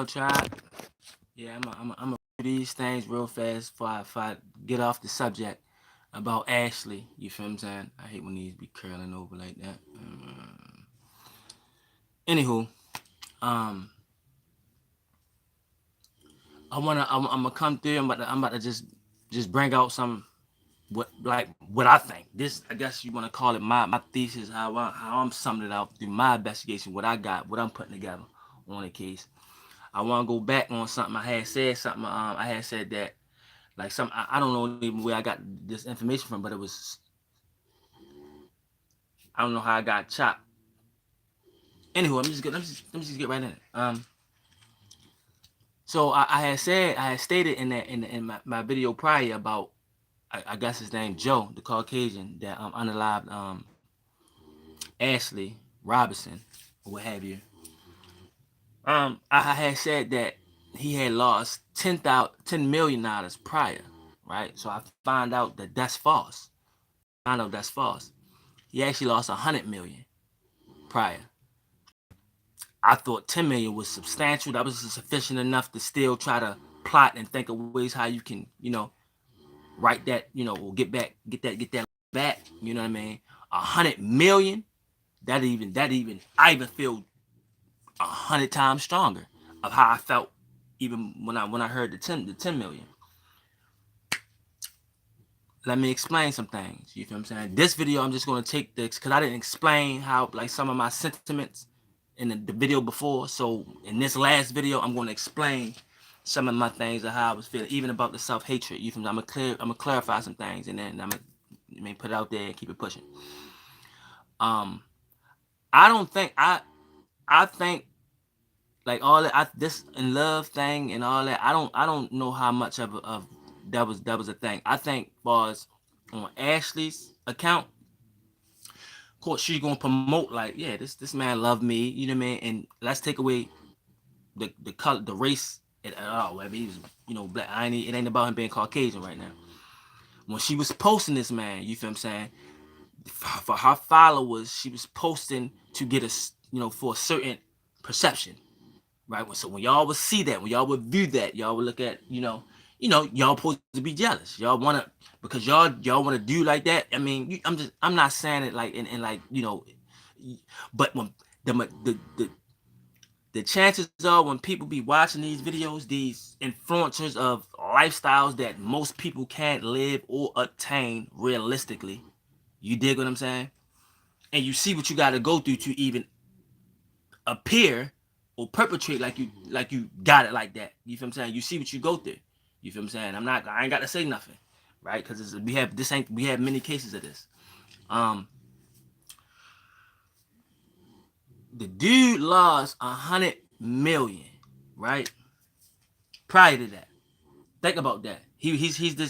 tribe. Yeah, I'm a do these things real fast before I get off the subject about Ashley. You feel what I'm saying? I hate when these be curling over like that. Anywho, um, I'm gonna come through. I'm about to just bring out some what I think. This I guess you want to call it my thesis, how I'm summing it out through my investigation, what I got, what I'm putting together on the case. I want to go back on something I had said. Something I had said that like some I don't know even where I got this information from, but it was I don't know how I got chopped. Anywho, let me just get right in it. So I had stated in my video prior about I guess his name Joe, the Caucasian that unalived Ashley Robinson or what have you. I had said that he had lost $10 million prior, right? So I find out that that's false. I know that's false. He actually lost 100 million prior. I thought 10 million was substantial. That was sufficient enough to still try to plot and think of ways how you can, write that, or get that back. You know what I mean? 100 million. I even feel 100 times stronger of how I felt even when I heard the 10 million. Let me explain some things. You feel what I'm saying? This video, I'm just gonna take this because I didn't explain how like some of my sentiments in the video before. So in this last video, I'm gonna explain some of my things of how I was feeling, even about the self-hatred. You feel me? I'm gonna clarify some things and then I'm gonna put it out there and keep it pushing. Um, I don't think I think like all that this in love thing and all that. I don't know how much of that was a thing. I think was on Ashley's account, of course she's gonna promote like, yeah, this man loved me, you know what I mean? And let's take away the color, the race at all. I mean, he was, black. It ain't about him being Caucasian right now. When she was posting this man, you feel what I'm saying? For her followers, she was posting to get for a certain perception, right? So when y'all would see that, when y'all would view that, y'all would look at, y'all supposed to be jealous. Y'all wanna because y'all wanna do like that. I mean, I'm not saying it like in like but when the chances are when people be watching these videos, these influencers of lifestyles that most people can't live or attain realistically, you dig what I'm saying? And you see what you got to go through to even appear or perpetrate like you got it like that. You feel what I'm saying? You see what you go through. You feel what I'm saying? I ain't got to say nothing, right? Because we have many cases of this. The dude lost 100 million, right? Prior to that, think about that. He's the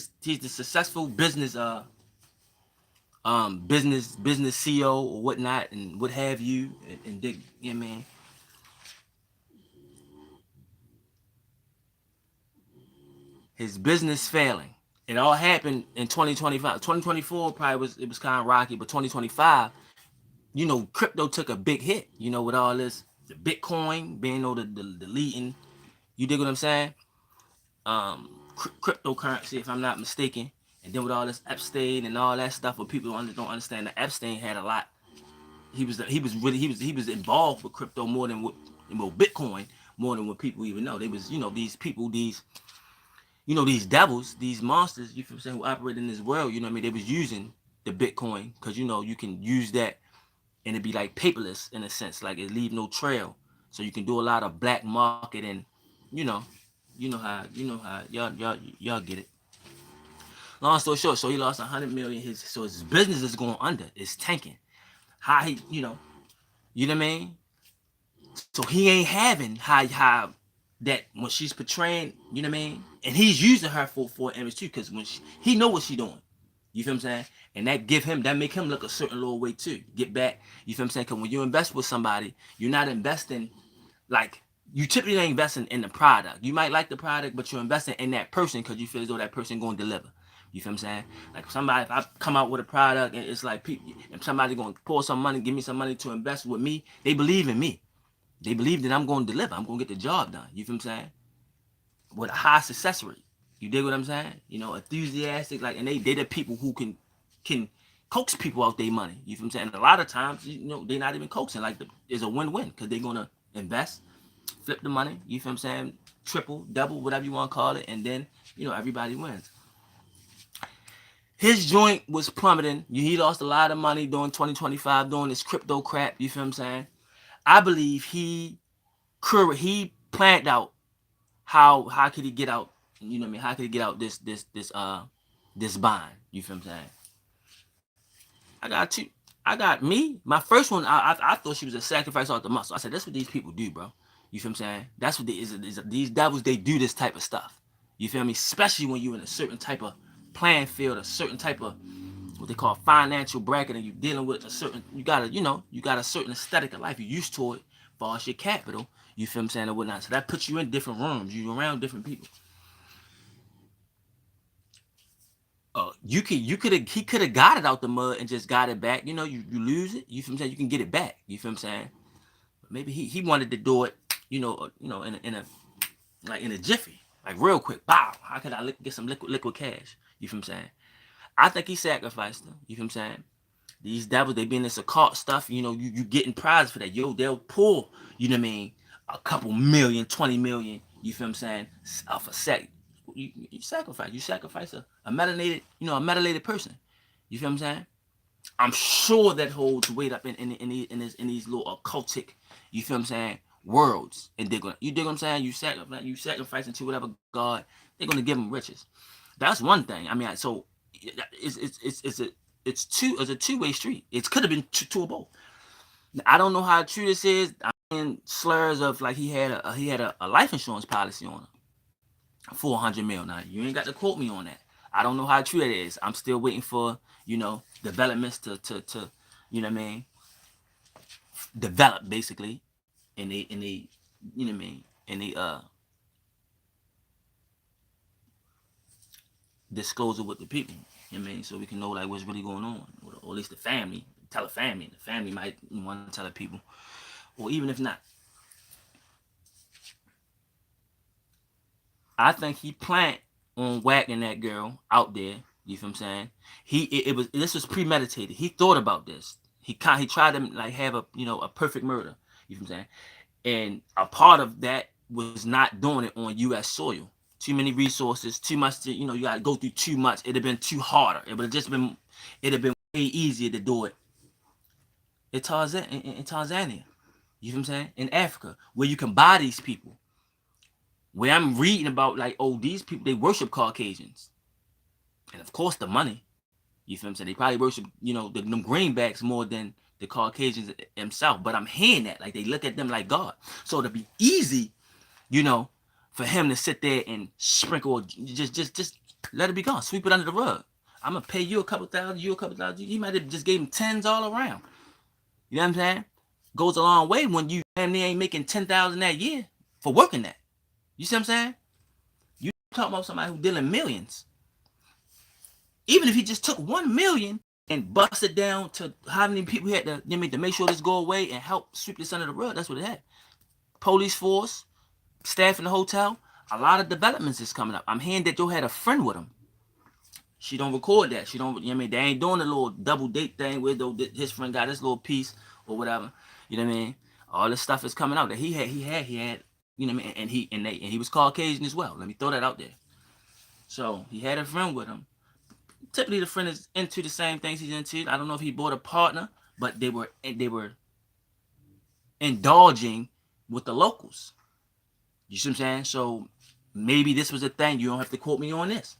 successful business CEO or whatnot and what have you and dig, you know what I mean? His business failing. It all happened in 2025. 2024 probably was kind of rocky, but 2025, crypto took a big hit. With all this, the Bitcoin being the leading. You dig what I'm saying? Cryptocurrency, if I'm not mistaken. And then with all this Epstein and all that stuff, what people don't understand, that Epstein had a lot. He was involved with crypto more than with Bitcoin more than what people even know. They was these people these devils, these monsters, you feel what I'm saying, who operate in this world, you know what I mean? They was using the Bitcoin because, you can use that and it'd be like paperless in a sense, like it leave no trail. So you can do a lot of black market and, you know, you know how y'all get it. Long story short, so he lost 100 million. His business is going under. It's tanking. How he, you know what I mean? So he ain't having how that when she's portraying, you know what I mean? And he's using her for image too, because he know what she doing. You feel what I'm saying? And that make him look a certain little way too. Get back, you feel what I'm saying? Because when you invest with somebody, you're not investing like you typically ain't investing in the product. You might like the product, but you're investing in that person because you feel as though that person going to deliver. You feel what I'm saying? Like if I come out with a product and it's like if somebody going to pour some money, give me some money to invest with me, they believe in me. They believe that I'm going to deliver. I'm going to get the job done. You feel what I'm saying? With a high success rate. You dig what I'm saying? You know, enthusiastic, like, and they the people who can coax people out their money. You feel what I'm saying? And a lot of times, you know, they're not even coaxing. Like, it's a win-win because they're gonna invest, flip the money. You feel what I'm saying? Triple, double, whatever you want to call it, and then, you know, everybody wins. His joint was plummeting. He lost a lot of money during 2025 doing this crypto crap. You feel what I'm saying? I believe he planned out how could he get out. You know what I mean? How could he get out this bind? You feel what I'm saying? I got me. My first one, I thought she was a sacrifice off the muscle. I said, that's what these people do, bro. You feel what I'm saying? That's what these devils, they do this type of stuff. You feel me? Especially when you're in a certain type of playing field, a certain type of what they call financial bracket, and you're dealing with a certain, you got a certain aesthetic of life. You're used to it, far as your capital. You feel what I'm saying, and whatnot. So that puts you in different rooms. You're around different people. He could have got it out the mud and just got it back. You know, you lose it. You feel what I'm saying? You can get it back. You feel what I'm saying? But maybe he wanted to do it. In a jiffy, like real quick. Bow. How could I get some liquid cash? You feel what I'm saying? I think he sacrificed them. You feel what I'm saying? These devils, they be in this occult stuff. You know, you getting prizes for that. Yo, they'll pull. You know what I mean? A couple million, 20 million. You feel what I'm saying? Off a sec. You sacrifice. You sacrifice a methylated person. You feel what I'm saying? I'm sure that holds weight up in these little occultic, you feel what I'm saying, worlds. And you dig what I'm saying? You sacrifice into whatever God, they're gonna give them riches. That's one thing. I mean, so it's a two-way street. It could have been two or both. I don't know how true this is. I mean, slurs of like he had a life insurance policy on him. 400 mil. Now you ain't got to quote me on that. I don't know how true it is. I'm still waiting for, you know, developments to you know what I mean, develop basically in the you know what I mean, in the disclosure with the people. You know what I mean, so we can know like what's really going on, or at least the family. Tell the family. The family might want to tell the people, or even if not. I think he planned on whacking that girl out there. You feel what I'm saying? This was premeditated. He thought about this. He tried to like have a perfect murder. You feel what I'm saying? And a part of that was not doing it on U.S. soil. Too many resources, too much. You got to go through too much. It'd have been too harder. It'd have been way easier to do it in Tanzania. You feel what I'm saying? In Africa, where you can buy these people. Where I'm reading about like, oh, these people, they worship Caucasians. And of course the money. You feel what I'm saying? They probably worship, them greenbacks more than the Caucasians themselves. But I'm hearing that. Like they look at them like God. So to be easy, for him to sit there and sprinkle, just let it be gone. Sweep it under the rug. I'm gonna pay you a couple thousand, He might have just gave him tens all around. You know what I'm saying? Goes a long way when you family ain't making 10,000 that year for working that. You see what I'm saying? You talking about somebody who's dealing millions. Even if he just took 1 million and busted down to how many people he had to make sure this go away and help sweep this under the rug, that's what it had. Police force, staff in the hotel, a lot of developments is coming up. I'm hearing that Joe had a friend with him. She don't record that. She don't, they ain't doing a little double date thing where his friend got his little piece or whatever. You know what I mean? All this stuff is coming out that he had, you know what I mean? And he was Caucasian as well. Let me throw that out there. So he had a friend with him. Typically the friend is into the same things he's into. I don't know if he bought a partner, but they were indulging with the locals. You see what I'm saying? So maybe this was a thing. You don't have to quote me on this.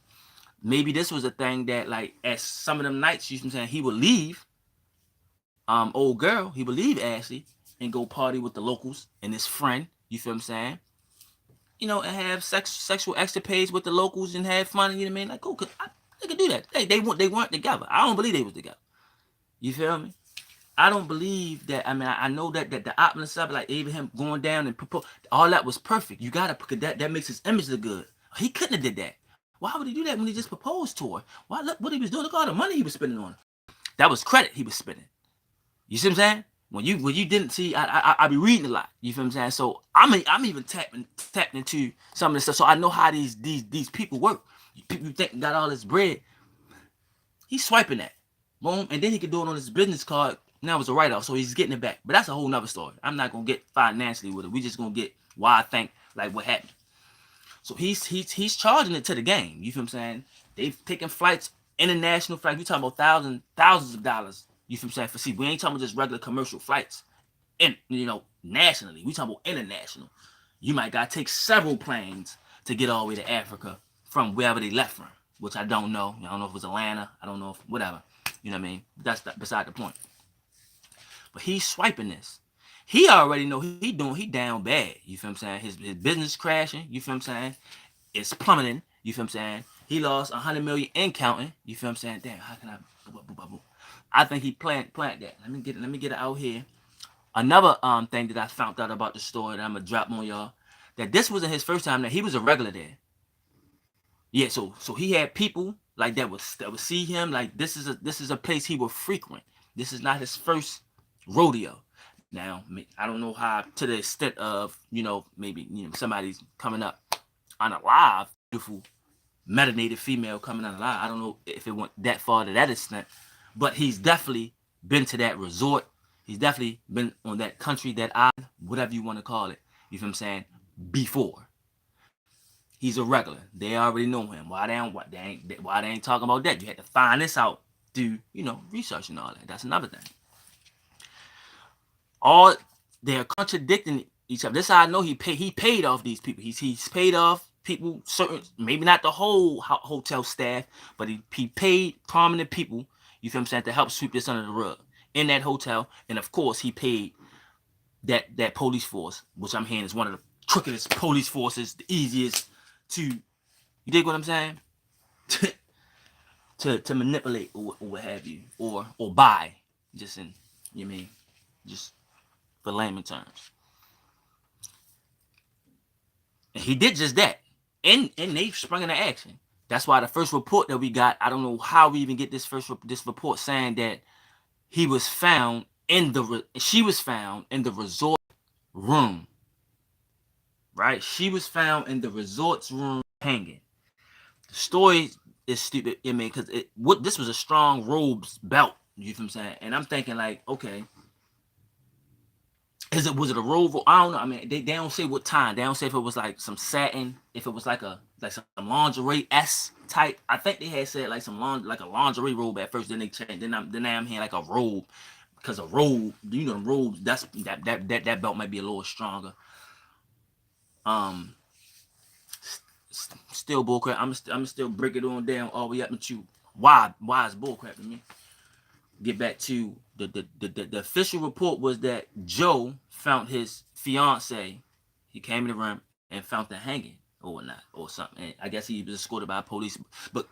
Maybe this was a thing that, like, at some of them nights, you know what I'm saying, he would leave old girl, he would leave Ashley and go party with the locals and his friend, you feel what I'm saying? And have sexual escapades with the locals and have fun, you know what I mean? Like, cool, they could do that. They weren't together. I don't believe they was together. You feel me? I don't believe that. I mean, I know that the opulence of it, like Abraham going down and propose, all that was perfect. You gotta put that makes his image look good. He couldn't have did that. Why would he do that when he just proposed to her? Why, look what he was doing. Look at all the money he was spending on her. That was credit he was spending. You see what I'm saying? When you didn't see, I be reading a lot. You feel what I'm saying? So I'm even tapping into some of this stuff. So I know how these people work. People think got all this bread. He's swiping that. Boom. And then he could do it on his business card. Now it's a write-off. So he's getting it back. But that's a whole nother story. I'm not gonna get financially with it. We just gonna get why I think like what happened. So he's charging it to the game. You feel what I'm saying? They've taken flights, international flights. We talking about thousands of dollars. You feel what I'm saying? For see, we ain't talking about just regular commercial flights. And nationally. We talking about international. You might gotta take several planes to get all the way to Africa from wherever they left from, which I don't know. I don't know if it was Atlanta. I don't know if whatever. You know what I mean? That's beside the point. But he's swiping this. He already know he down bad. You feel what I'm saying? His business crashing. You feel what I'm saying? It's plummeting. You feel what I'm saying? He lost 100 million in counting. You feel what I'm saying? Damn, how can I? I think he planned that. Let me get it out here. Another thing that I found out about the story that I'm gonna drop on y'all, that this wasn't his first time. That he was a regular there. Yeah, so he had people like that would see him like this is a place he would frequent. This is not his first rodeo. Now I don't know how to the extent of maybe somebody's coming up on a live beautiful melanated female coming on a live. I don't know if it went that far to that extent, but he's definitely been to that resort. He's definitely been on that country, that island, whatever you want to call it. You feel what I'm saying? Before. He's a regular. They already know him. Why they ain't talking about that? You had to find this out through, research and all that. That's another thing. All they're contradicting each other. This is how I know he paid off these people. He's paid off people, certain, maybe not the whole hotel staff, but he paid prominent people, you feel what I'm saying, to help sweep this under the rug in that hotel. And of course he paid that police force, which I'm hearing is one of the crookedest police forces, the easiest to, you dig what I'm saying? to manipulate or what have you, or buy, just in, you mean, just for layman terms. And he did just that, and they sprung into action. That's why the first report that we got, I don't know how we even get this report saying that she was found in the resort room. Right? She was found in the resort's room hanging. The story is stupid. I mean, because this was a strong robes belt. You feel what I'm saying? And I'm thinking like, okay, was it a robe? I don't know. I mean, they don't say what time. They don't say if it was like some satin, if it was like some lingerie S type. I think they had said like like a lingerie robe at first. Then they changed. Then I'm hearing like a robe, because a robe, the robes, that belt might be a little stronger. Still bullcrap. I'm still break it on down all the way up into why is bullcrap to me. Get back to the official report was that Joe found his fiance. He came in the room and found her hanging or not or something. And I guess he was escorted by police, but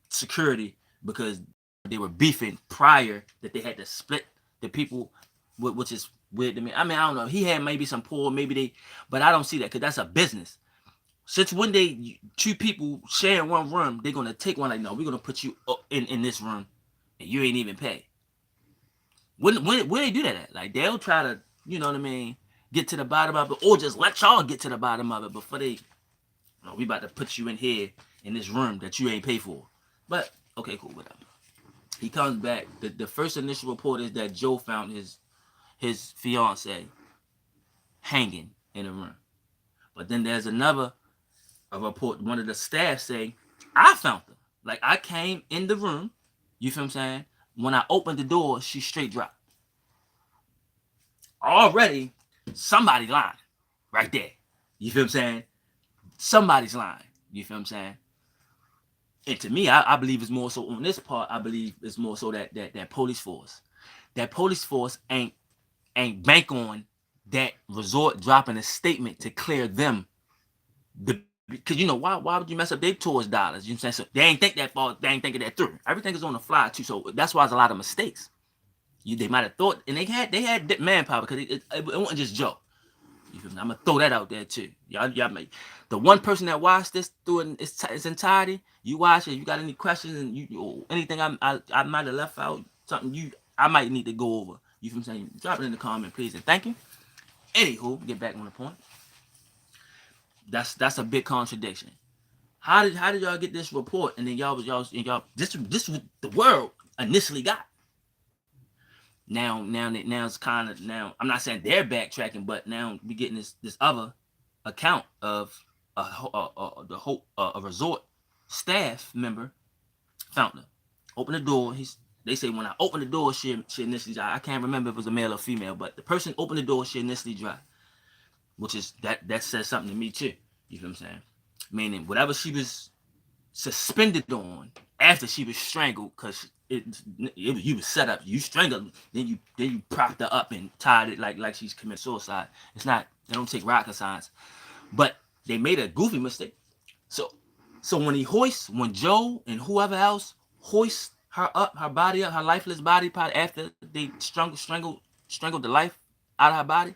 security, because they were beefing prior, that they had to split the people, which is weird to me. I mean, I don't know. He had maybe some poor, but I don't see that, because that's a business. Since when two people sharing one room, they're gonna take one like, no, we're gonna put you in this room, and you ain't even pay. When they do that at? Like, they'll try to, you know what I mean, get to the bottom of it, or just let y'all get to the bottom of it before they, we about to put you in here in this room that you ain't pay for. But okay, cool, whatever. He comes back. The first initial report is that Joe found his fiance hanging in a room. But then there's another report. One of the staff say, I found her. Like, I came in the room. You feel what I'm saying? When I opened the door, she straight dropped. Already, somebody lying right there. You feel what I'm saying? Somebody's lying. You feel what I'm saying? And to me, I believe it's more so on this part. I believe it's more so that police force. That police force ain't bank on that resort dropping a statement to clear them. Because why would you mess up their tourist dollars? You know what I'm saying? So they ain't think that far. They ain't thinking that through. Everything is on the fly too. So that's why there's a lot of mistakes. They might have thought, and they had manpower, because it wasn't just Joe. You feel me? I'm gonna throw that out there too. Y'all the one person that watched this through in its entirety, you watch it. You got any questions and anything I might have left out, something I might need to go over. You feel what I'm saying? Drop it in the comment, please, and thank you. Anywho, get back on the point. That's a big contradiction. How did y'all get this report and then y'all this was the world initially got. Now it's kind of now I'm not saying they're backtracking, but now we getting this other account of a resort staff member found her. Open the door. They say when I opened the door, she initially died. I can't remember if it was a male or female, but the person opened the door, she initially died, which is that says something to me too. You feel what I'm saying? Meaning whatever she was suspended on after she was strangled, because you was set up, you strangled, then you propped her up and tied it like she's committed suicide. It's not, they don't take rocket science, but they made a goofy mistake. So when Joe and whoever else hoist her up, her body up, her lifeless body, probably after they strangled the life out of her body,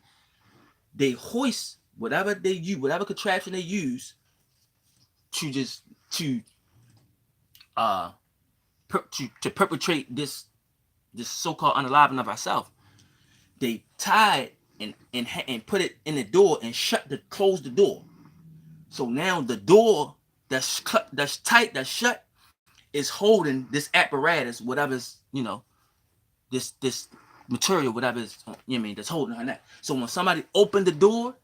they hoist whatever they use, whatever contraption they use to perpetrate this so-called unaliving of ourselves. They tied and put it in the door and closed the door. So now the door that's tight, that's shut, is holding this apparatus, whatever's, this material, whatever is, that's holding her neck. So when somebody opened the door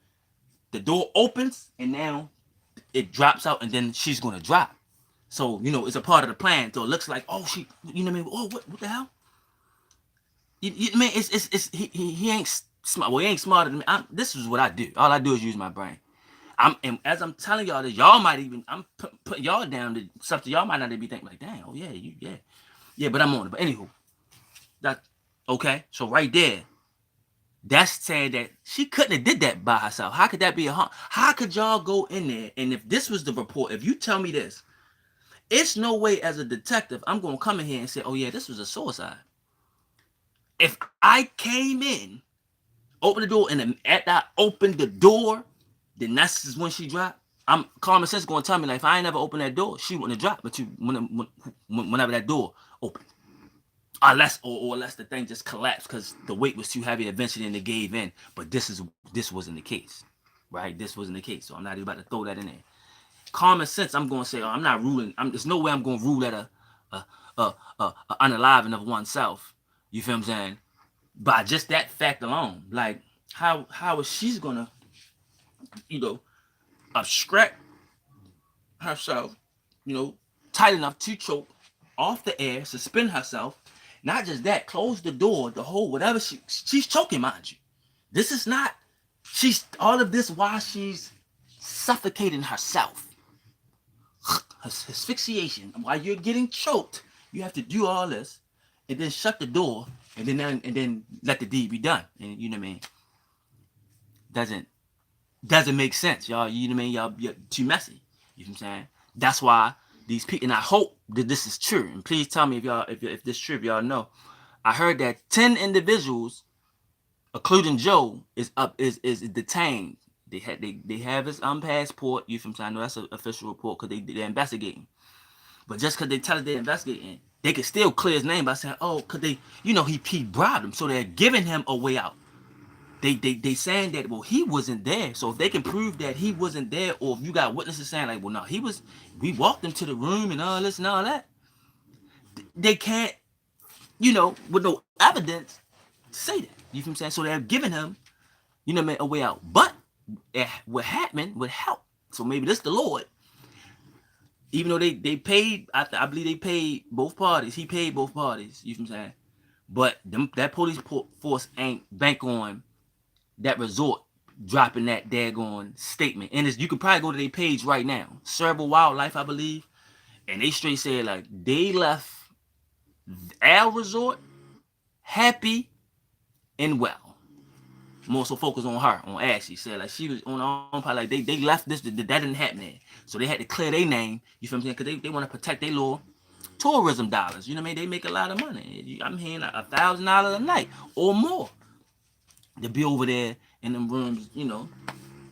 opens and now it drops out and then she's gonna drop. So, it's a part of the plan. So it looks like, oh, she, oh, what the hell? He ain't smart. Well, he ain't smarter than me. This is what I do. All I do is use my brain. And as I'm telling y'all this, y'all might even, I'm putting y'all down to something y'all might not be thinking like, damn, oh yeah, but I'm on it. But anywho, that okay. So right there, that's saying that she couldn't have did that by herself. How could that be a harm? How could y'all go in there? And if this was the report, if you tell me this, it's no way as a detective I'm gonna come in here and say, oh yeah, this was a suicide. If I came in, opened the door, and after I opened the door, then that's when she dropped. I'm common sense gonna tell me like if I ain't never opened that door, she wouldn't have dropped. But whenever that door opened, unless the thing just collapsed because the weight was too heavy eventually and it gave in. But this wasn't the case, right? This wasn't the case. So I'm not even about to throw that in there. Common sense, I'm gonna say, oh, I'm not ruling. There's no way I'm gonna rule that a unaliving of oneself. You feel what I'm saying? By just that fact alone, like how is she's gonna abstract herself, tight enough to choke off the air, suspend herself. Not just that, close the door, the whole whatever she's choking, mind you. This is not, she's all of this while she's suffocating herself. Asphyxiation. While you're getting choked, you have to do all this and then shut the door and then let the deed be done. And you know what I mean? Doesn't make sense, y'all. You know what I mean? Y'all, you're too messy. You know what I'm saying? That's why these people, and I hope that this is true. And please tell me if this is true, if y'all know. I heard that 10 individuals, including Joe, is detained. They have his passport. You feel what I'm saying? I know that's an official report because they're investigating. But just because they tell us they're investigating, they could still clear his name by saying, oh, because they, he bribed them, so they're giving him a way out. They saying that, well, he wasn't there. So if they can prove that he wasn't there, or if you got witnesses saying like, well, no, we walked him to the room and all this and all that, they can't, with no evidence, say that. You feel what I'm saying? So they're giving him, a way out. But what happened would help. So maybe this the Lord. Even though they paid, I believe they paid both parties. He paid both parties. You feel what I'm saying? But that police force ain't bank on that resort dropping that daggone statement. And you can probably go to their page right now. Cerebral Wildlife, I believe. And they straight said like they left our resort happy and well. More so focus on her, on Ashley. Said like she was on her own part. Like they left this, that didn't happen there. So they had to clear their name. You feel what I'm saying? Because they want to protect their little tourism dollars. You know what I mean? They make a lot of money. I'm hearing $1,000 a night or more to be over there in them rooms,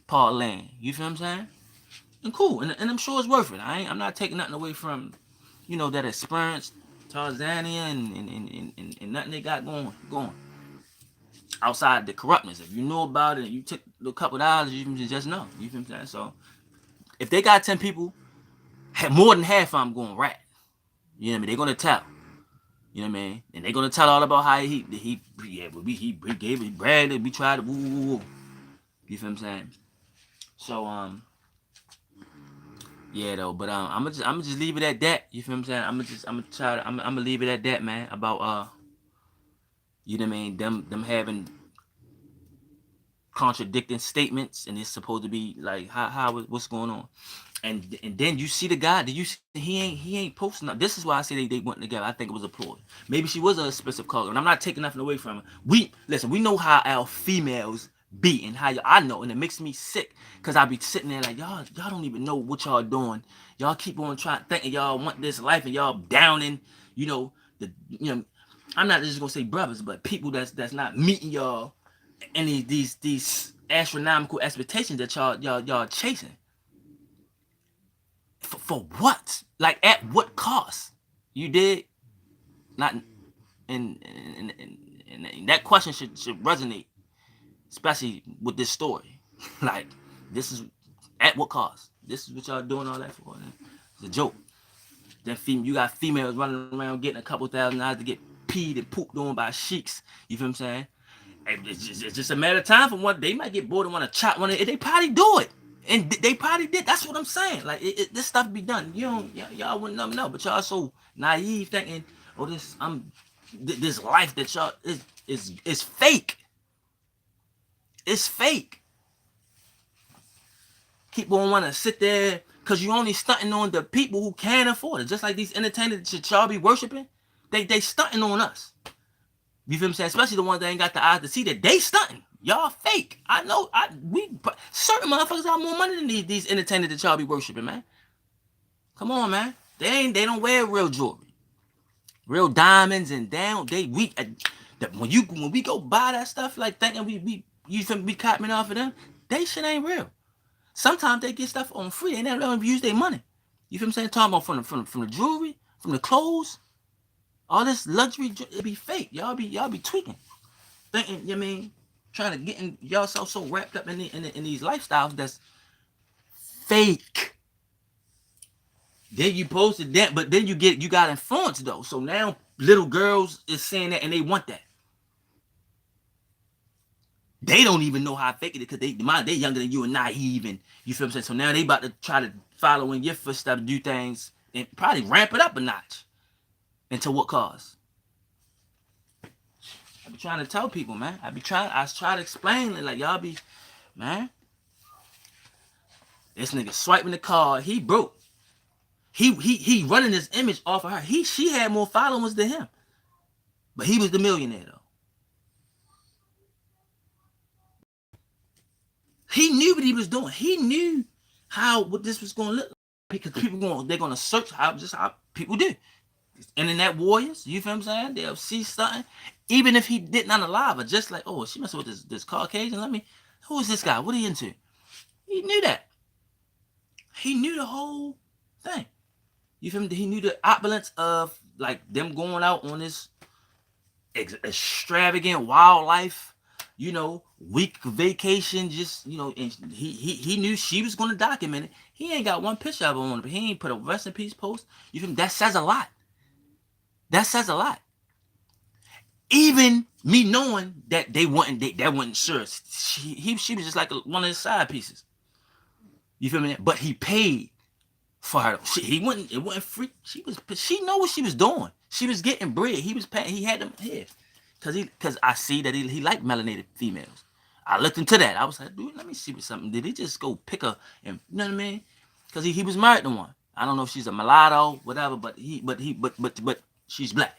parlaying. You feel what I'm saying? And cool. And I'm sure it's worth it. I'm not taking nothing away from, that experience, Tarzania and nothing they got going. outside the corruptness. If you know about it and you took a couple of hours, you can just know. You feel what I'm saying? So if they got 10 people, more than half of them going rat. You know what I mean? They're gonna tell. You know what I mean? And they're gonna tell all about how he gave it, bragged it, we tried to woo. You feel what I'm saying? So yeah though, but I'm gonna just leave it at that. You feel what I'm saying? I'm gonna leave it at that, man. About you know what I mean? Them having contradicting statements, and it's supposed to be like what's going on, and then you see the guy. Did you see he ain't posting up? This is why I say they went together. I think it was a ploy. Maybe she was a expensive caller, and I'm not taking nothing away from her. We know how our females be, and how I know, and it makes me sick because I be sitting there like y'all don't even know what y'all doing. Y'all keep on trying thinking y'all want this life, and y'all downing, I'm not just gonna say brothers, but people that's not meeting y'all any these astronomical expectations that y'all chasing. For what? Like at what cost? You did not, and that question should resonate, especially with this story. Like this is at what cost? This is what y'all doing all that for? It's a joke. Then you got females running around getting a couple $1,000s to get peed and pooped on by sheiks. You feel what I'm saying? It's just a matter of time for one. They might get bored and want to chop one. They probably do it, and they probably did. That's what I'm saying. Like this stuff be done. Y'all wouldn't never know, but y'all so naive thinking, oh, this life that y'all is fake. It's fake. People don't want to sit there because you only stunting on the people who can afford it. Just like these entertainers that y'all be worshiping, they stunting on us. You feel what I'm saying? Especially the ones that ain't got the eyes to see that they stunting. Y'all fake. I know. Certain motherfuckers got more money than these entertainers that y'all be worshiping, man. Come on, man. They don't wear real jewelry, real diamonds, and when we go buy that stuff, like thinking you feel me copying off of them, they shit ain't real. Sometimes they get stuff on free. They never don't use their money. You feel what I'm saying? Talking about from the jewelry, from the clothes, all this luxury, it be fake. Y'all be tweaking, thinking. You know what I mean, trying to get y'all so wrapped up in these lifestyles that's fake. Then you posted that, but then you got influenced though. So now little girls is saying that and they want that. They don't even know how fake it is because they younger than you and naive, and you feel what I'm saying. So now they about to try to follow in your footsteps, do things, and probably ramp it up a notch. And to what cause? I be trying to tell people, man. I try to explain it, like y'all be, man. This nigga swiping the card, he broke. He running his image off of her. She had more followers than him, but he was the millionaire though. He knew what he was doing. He knew what this was going to look like because they're going to search how people do. Internet warriors, you feel what I'm saying? They'll see something, even if he didn't unalive her, just like, oh, she messing with this Caucasian. Who is this guy? What are he into? He knew that. He knew the whole thing. You feel me? He knew the opulence of like them going out on this extravagant wildlife. Week vacation, just, and he knew she was going to document it. He ain't got one picture of her on it, but he ain't put a rest in peace post. You feel me? That says a lot. That says a lot. Even me knowing that that wasn't sure. She was just like one of his side pieces. You feel me? But he paid for her. It wasn't free. She know what she was doing. She was getting bread. He was paying. He had them here. Because I see that he liked melanated females. I looked into that. I was like, dude, let me see what something. Did he just go pick her and you know what I mean? Because he was married to one. I don't know if she's a mulatto, whatever, but she's black.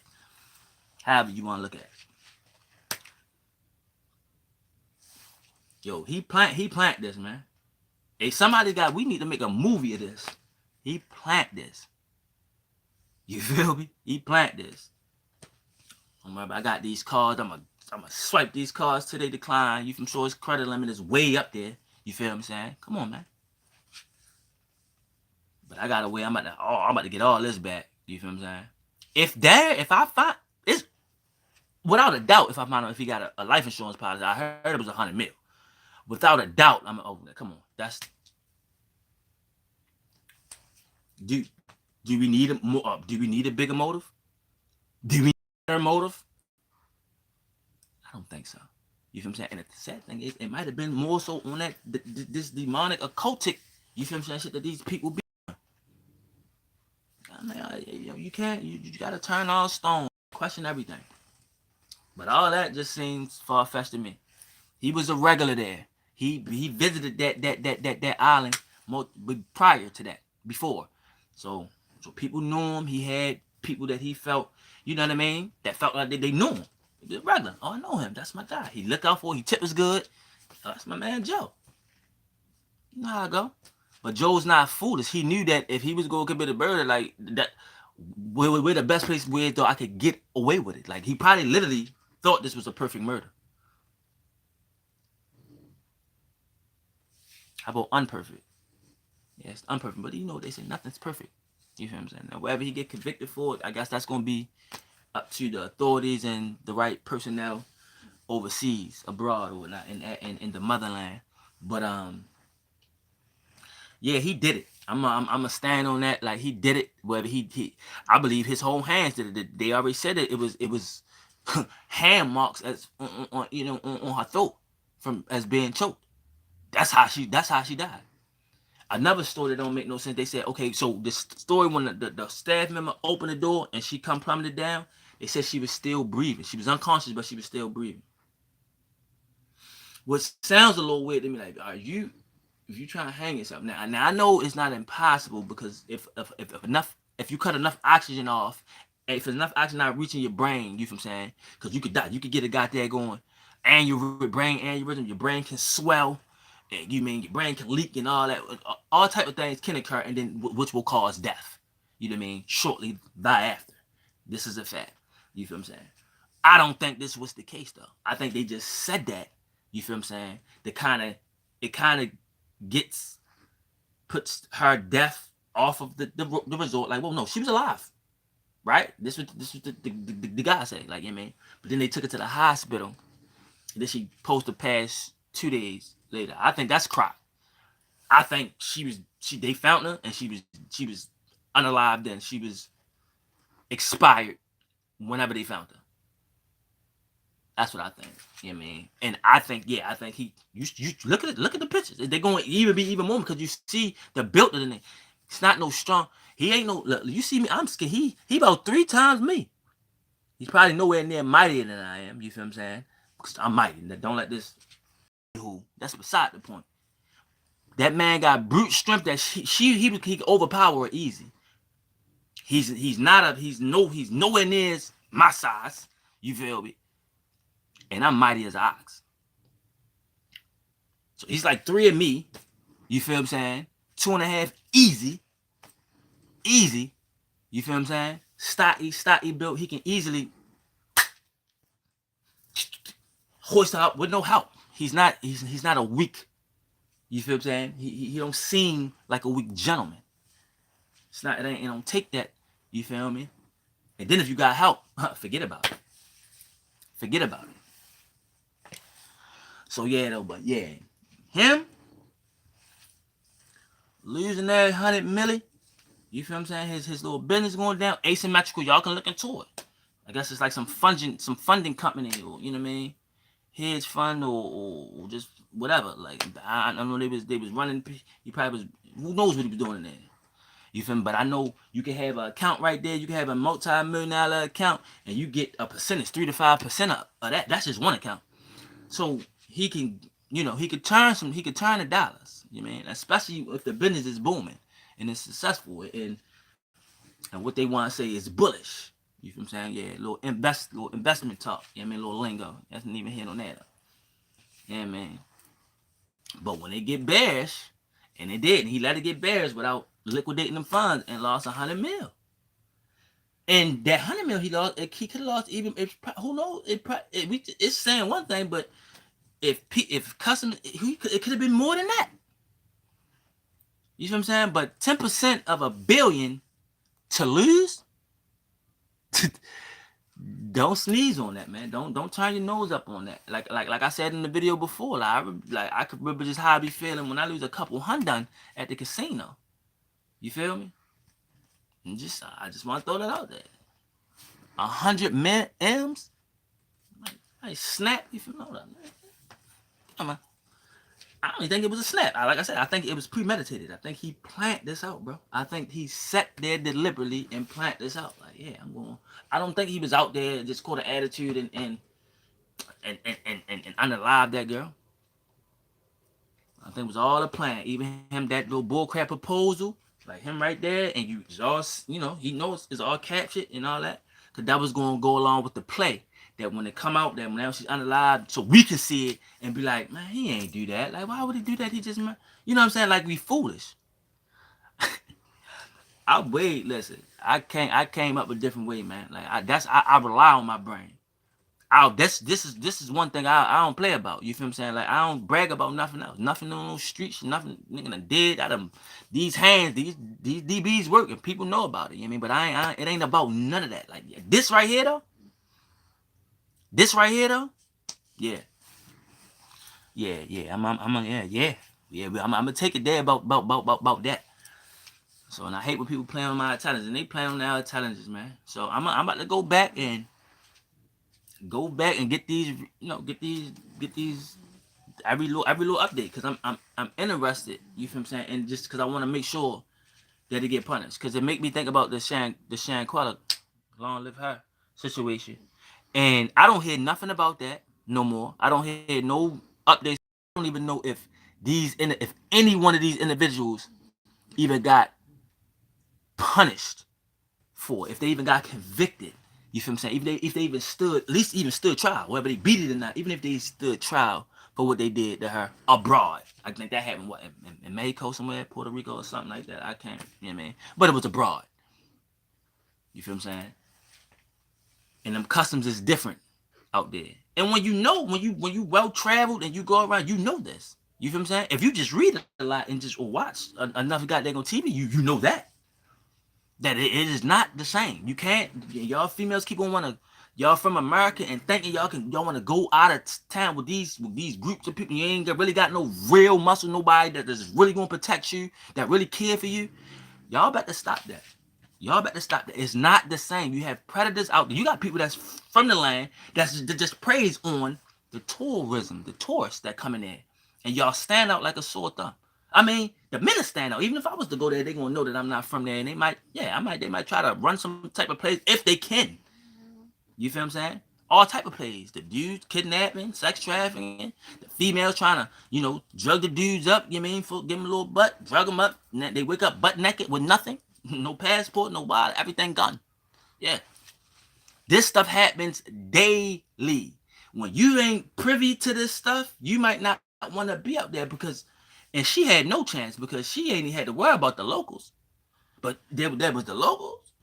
However you want to look at it. Yo, he plant this, man. Hey, we need to make a movie of this. He plant this. You feel me? He plant this. I got these cards. I'm gonna swipe these cards till they decline. I'm sure his credit limit is way up there. You feel what I'm saying? Come on, man. But I got a way. I'm about to get all this back. You feel what I'm saying? If I find it's without a doubt, if I find out if he got a life insurance policy, I heard it was 100 mil. Without a doubt, I'm come on. That's do do we need a more? Do we need a bigger motive? Do we need a better motive? I don't think so. You feel what I'm saying? And the sad thing is, it might have been more so on that this demonic occultic. You feel what I'm saying? Shit that these people be. I mean, you can't. You gotta turn all stone, question everything. But all that just seems far fetched to me. He was a regular there. He visited that island prior to that, before. So people knew him. He had people that he felt, you know what I mean, that felt like they knew him. He was regular. Oh, I know him. That's my guy. He looked out for. He tip was good. That's my man Joe. You know how I go. But Joe's not foolish. He knew that if he was going to commit a murder, like that, we're the best place where I could get away with it. Like he probably literally thought this was a perfect murder. How about unperfect? Yes, unperfect. But you know they say nothing's perfect. You feel what I'm saying? Now, whatever he get convicted for, I guess that's gonna be up to the authorities and the right personnel overseas, abroad, or whatnot, in the motherland. But yeah, he did it. I'm a stand on that. Like he did it. Whether he I believe his whole hands did it. They already said it. It was hand marks as on you know on her throat from as being choked. That's how she died. Another story that don't make no sense. They said, okay, so this story when the staff member opened the door and she come plummeted down, they said she was still breathing. She was unconscious, but she was still breathing. Which sounds a little weird to me. Like, are you, if you trying to hang yourself now I know it's not impossible because if you cut enough oxygen off, if there's enough oxygen not reaching your brain, you feel what I'm saying? Because you could die. You could get a goddamn going, and your brain aneurysm, your brain can swell. You mean your brain can leak and all that, all type of things can occur, and then which will cause death. You know what I mean? Shortly thereafter. This is a fact. You feel what I'm saying? I don't think this was the case though. I think they just said that. You feel what I'm saying? It kind of puts her death off of the resort. Like, well, no, she was alive, right? This was the guy said, like, you know what I mean? But then they took her to the hospital. And then she supposed to pass 2 days later. I think that's crap. I think they found her and she was unalived and she was expired whenever they found her. That's what I think. You know what I mean? And I think you look at the pictures. They're going to even more because you see the build of the name. It's not no strong. He ain't no. You see me? I'm scared. He about 3 times me. He's probably nowhere near mightier than I am. You feel what I'm saying? Because I'm mighty. Don't let this. That's beside the point. That man got brute strength that he could overpower her easy. He's nowhere near my size. You feel me? And I'm mighty as an ox. So he's like 3 of me. You feel what I'm saying? 2.5 easy. Easy. You feel what I'm saying? Stocky built. He can easily hoist her up with no help. He's not a weak. You feel what I'm saying? He don't seem like a weak gentleman. It don't take that. You feel me? And then if you got help, forget about it. Forget about it. So yeah, though, but yeah, him losing that 100 milli. You feel what I'm saying? His little business going down, asymmetrical. Y'all can look into it. I guess it's like some funding company, or you know what I mean, hedge fund or just whatever. Like I know they was running. He probably was. Who knows what he was doing in there? You feel me? But I know you can have an account right there. You can have a multi-million-dollar account, and you get a percentage, 3 to 5% of that. That's just one account. So he can, he could turn the dollars. You know what I mean? Especially if the business is booming and it's successful, and what they want to say is bullish. You feel what I'm saying? Yeah, little investment talk. You know what I mean? Little lingo. That's not even hit on that. Yeah, man. But when they get bearish, and they did, and he let it get bearish without liquidating them funds and lost 100 mil. And that 100 mil he lost, he could have lost even. Who knows? It's saying one thing, but if customers, it could have been more than that. You know what I'm saying? But 10% of $1 billion to lose, don't sneeze on that, man. Don't turn your nose up on that. Like I said in the video before, I could remember just how I be feeling when I lose a couple hundred at the casino. You feel me? And I just want to throw that out there. 100 M's. I snap. You feel me? Hold up, man. Come on. I don't even think it was a snap. Like I said, I think it was premeditated. I think he planned this out, bro. I think he sat there deliberately and planned this out. Like, yeah, I'm going. I don't think he was out there just caught an attitude and unalive that girl. I think it was all a plan. Even him, that little bullcrap proposal, like him right there, and it's all, he knows it's all captured and all that. Cause that was gonna go along with the play. That when it come out, that when she's unalive, so we can see it and be like, man, he ain't do that. Like, why would he do that? He just, you know what I'm saying? Like, we foolish. Listen, I came up a different way, man. Like, I rely on my brain. This is one thing I don't play about. You feel what I'm saying? Like, I don't brag about nothing else. Nothing on those streets, nothing nigga done did. These hands, these DBs work and people know about it. You know what I mean? But it ain't about none of that. Like, this right here though. Yeah. I'm gonna take it there about that. So, and I hate when people play on my intelligence, and they play on our intelligence, man. So I'm about to go back and get these, get these every little update, because I'm interested. You feel what I'm saying? And just because I want to make sure that they get punished, because it make me think about the Shanquella, long live her, situation. And I don't hear nothing about that no more. I don't hear no updates. I don't even know if any one of these individuals even got punished for, if they even got convicted. You feel what I'm saying? If they even stood, at least even stood trial, whether they beat it or not, even if they stood trial for what they did to her abroad. I think that happened, in Mexico somewhere, Puerto Rico or something like that. I can't, you know what I mean? But it was abroad. You feel what I'm saying? And them customs is different out there. And when you well traveled and you go around, you know this. You feel what I'm saying? If you just read a lot and just watch enough goddamn on TV, you know that it is not the same. You can't. Y'all females keep on y'all from America and thinking y'all want to go out of town with these groups of people. You ain't really got no real muscle, nobody that is really gonna protect you, that really care for you. Y'all better stop that. It's not the same. You have predators out there. You got people that's from the land that just preys on the tourism, the tourists that come in there. And y'all stand out like a sore thumb. I mean, the men stand out. Even if I was to go there, they're gonna know that I'm not from there. And they might try to run some type of plays if they can. You feel what I'm saying? All type of plays. The dudes kidnapping, sex trafficking, the females trying to, drug the dudes up, give them a little butt, drug them up, and they wake up butt naked with nothing. No passport, no wallet, everything gone. Yeah. This stuff happens daily. When you ain't privy to this stuff, you might not want to be up there and she had no chance because she ain't had to worry about the locals. But there was the locals,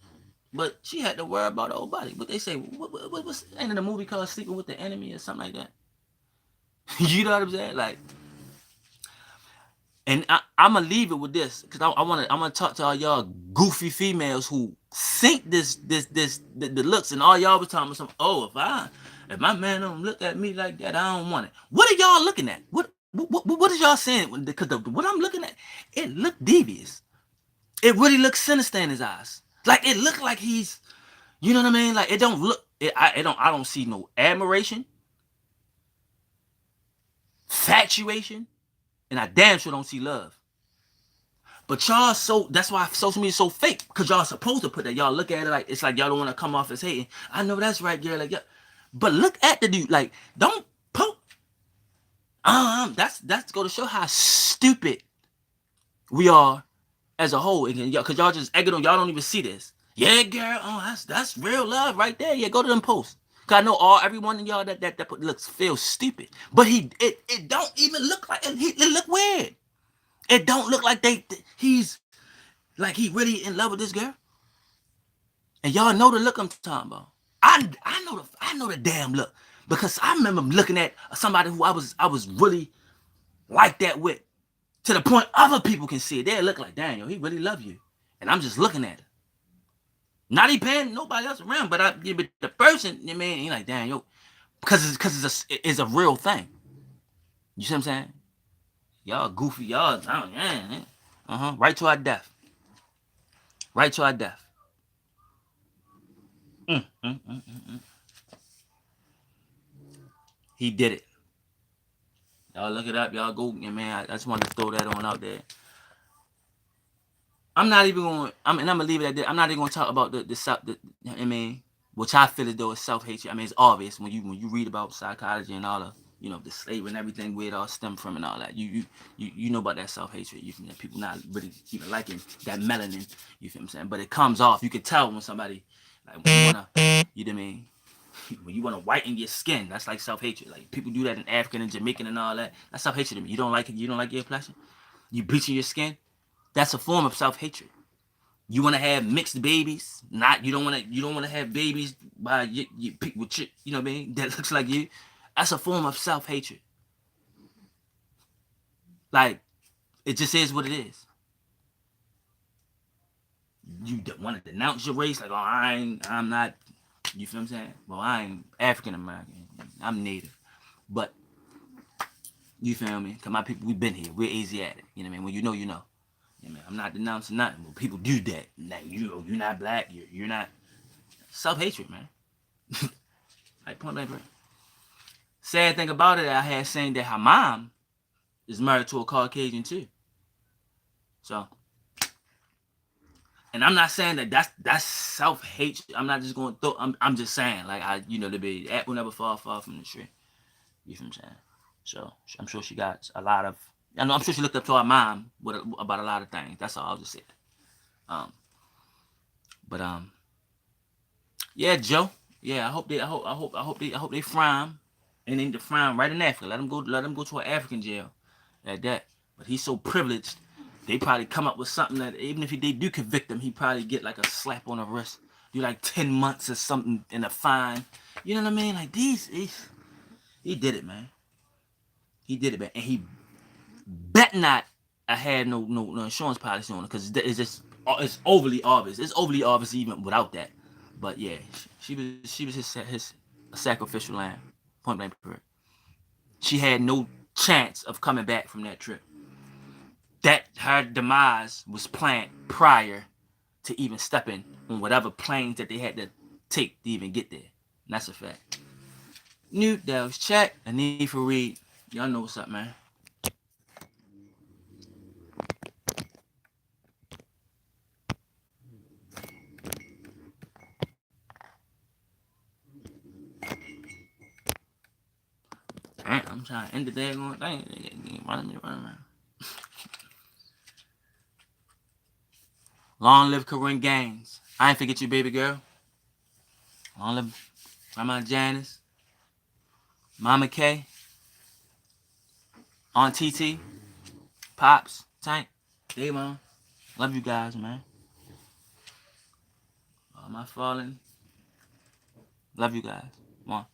but she had to worry about the old body. But they say, what's the end of the movie called Sleeping with the Enemy or something like that? You know what I'm saying? Like, and I'm gonna leave it with this because I'm gonna talk to all y'all goofy females who think the looks, and all y'all was talking about if my man don't look at me like that, I don't want it. What are y'all looking at? What is y'all saying? Because what I'm looking at, it looked devious. It really looks sinister in his eyes. Like it looked like he's, you know what I mean? Like it don't look. I don't see no admiration, fatuation. And I damn sure don't see love. But y'all that's why social media is so fake. Because y'all supposed to put that. Y'all look at it like, it's like y'all don't want to come off as hating. I know that's right, girl. Like, yeah. But look at the dude. Like, don't poke. That's going to show how stupid we are as a whole. Because y'all just egging on. Y'all don't even see this. Yeah, girl. That's real love right there. Yeah, go to them posts. I know everyone in y'all that feels stupid, but it don't even look like it look weird. It don't look like he's like he really in love with this girl. And y'all know the look I'm talking about. I know the damn look because I remember looking at somebody who I was really like that with, to the point other people can see it. They look like, damn, he really love you, and I'm just looking at it. Not even paying nobody else around, but but the person, you mean, he like, damn, yo, because it's a real thing. You see what I'm saying? Y'all goofy, y'all, right to our death. Right to our death. He did it. Y'all look it up. Y'all go, man. I just wanted to throw that on out there. I'm not even going. I'm gonna leave it at that. I'm not even gonna talk about the self. I mean, which I feel as though it's self hatred. I mean, it's obvious when you read about psychology and all the the slavery and everything where it all stemmed from and all that. You know about that self hatred. You know, people not really liking that melanin. You feel what I'm saying? But it comes off. You can tell when somebody like when you wanna. You know what I mean? When you want to whiten your skin, that's like self hatred. Like people do that in African and Jamaican and all that. That's self hatred to me. You don't like it. You don't like your complexion. You bleaching your skin. That's a form of self hatred. You want to have mixed babies. You don't want to have babies by you with you know what I mean. That looks like you. That's a form of self hatred. Like it just is what it is. You want to denounce your race, like, oh, I'm not. You feel what I'm saying? Well, I ain't African American. I'm Native, but you feel me? Cause my people, we've been here. We're Asiatic. You know what I mean? When you know, you know. Yeah, man, I'm not denouncing nothing, but people do that. Like you're not black. You're not. Self hatred, man. Like point blank. Sad thing about it, I had saying that her mom is married to a Caucasian too. So, and I'm not saying that's self hatred. I'm not just going to throw. I'm just saying like the apple never fall far from the tree. You feel what I'm saying? So I'm sure she got a lot of. I'm sure she looked up to her mom about a lot of things. That's all I'll just say. But yeah, Joe. Yeah, I hope they fry and then to fry right in Africa. Let them go to an African jail at that. But he's so privileged, they probably come up with something that even if they do convict him, he probably get like a slap on the wrist, do like 10 months or something in a fine. You know what I mean? Like he did it, man. He did it, man, and he bet not I had no insurance policy on it because it's overly obvious. It's overly obvious even without that. But yeah, she was his sacrificial lamb. Point blank period. She had no chance of coming back from that trip. That her demise was planned prior to even stepping on whatever planes that they had to take to even get there. And that's a fact. noo'dells, check. A need for read. Y'all know what's up, man. Man, I'm trying to end the day going thing. Running around. Long live Corinne Gaines. I ain't forget you, baby girl. Long live Grandma Janice, Mama K, Aunt TT, Pops, Tank, Davon. Love you guys, man. All my falling. Love you guys. Come on.